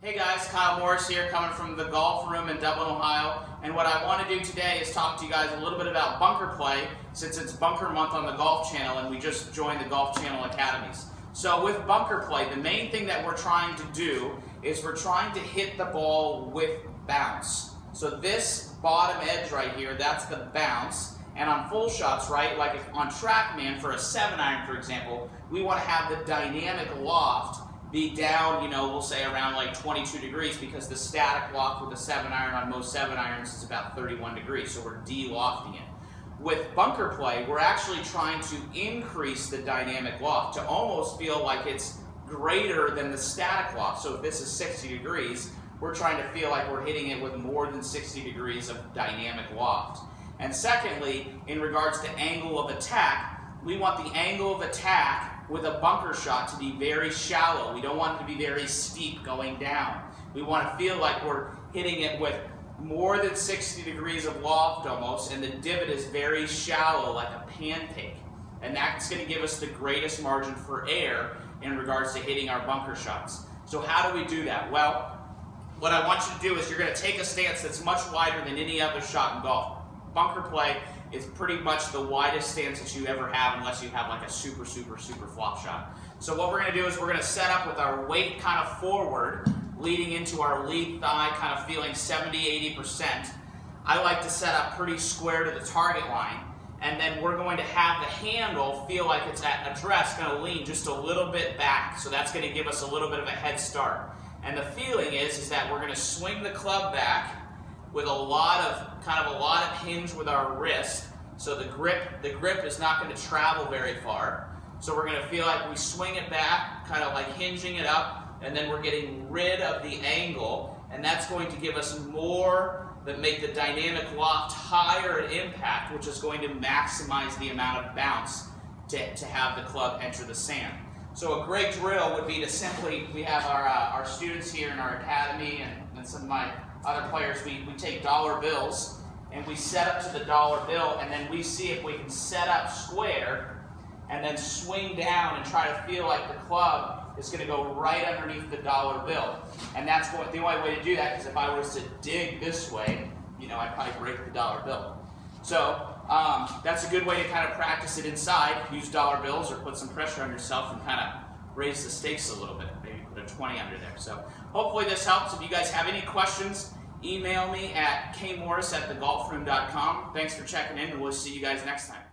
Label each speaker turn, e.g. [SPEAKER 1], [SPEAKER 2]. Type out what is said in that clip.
[SPEAKER 1] Hey guys, Kyle Morris here, coming from the Golf Room in Dublin, Ohio. And what I want to do today is talk to you guys a little bit about bunker play, since it's bunker month on the Golf Channel and we just joined the Golf Channel Academies. So with bunker play, the main thing that we're trying to do is we're trying to hit the ball with bounce. So this bottom edge right here, that's the bounce. And on full shots, right, like if on TrackMan for a 7-iron, for example, we want to have the dynamic loft be down, we'll say around like 22 degrees, because the static loft with the 7-iron on most 7-irons is about 31 degrees, so we're de-lofting it. With bunker play, we're actually trying to increase the dynamic loft to almost feel like it's greater than the static loft. So if this is 60 degrees, we're trying to feel like we're hitting it with more than 60 degrees of dynamic loft. And secondly, in regards to angle of attack, we want the angle of attack with a bunker shot to be very shallow. We don't want it to be very steep going down. We want to feel like we're hitting it with more than 60 degrees of loft almost, and the divot is very shallow like a pancake. And that's going to give us the greatest margin for error in regards to hitting our bunker shots. So how do we do that? Well, what I want you to do is you're going to take a stance that's much wider than any other shot in golf. Bunker play is pretty much the widest stance that you ever have, unless you have like a super flop shot. So what we're going to do is we're going to set up with our weight kind of forward, leading into our lead thigh, kind of feeling 70-80%. I like to set up pretty square to the target line, and then we're going to have the handle feel like it's at address, going to lean just a little bit back. So that's going to give us a little bit of a head start. And the feeling is that we're going to swing the club back with a lot of hinge with our wrist. So the grip is not going to travel very far. So we're going to feel like we swing it back, kind of like hinging it up, and then we're getting rid of the angle, and that's going to give us more, that make the dynamic loft higher at impact, which is going to maximize the amount of bounce to have the club enter the sand. So a great drill would be to simply, we have our students here in our academy, and some of my other players, we take dollar bills and we set up to the dollar bill, and then we see if we can set up square and then swing down and try to feel like the club is going to go right underneath the dollar bill. And that's the only way to do that, because if I was to dig this way, I'd probably break the dollar bill. So that's a good way to kind of practice it inside. Use dollar bills or put some pressure on yourself and kind of raise the stakes a little bit. Maybe put a 20 under there. So hopefully this helps. If you guys have any questions, email me at kmorris@thegolfroom.com. Thanks for checking in, and we'll see you guys next time.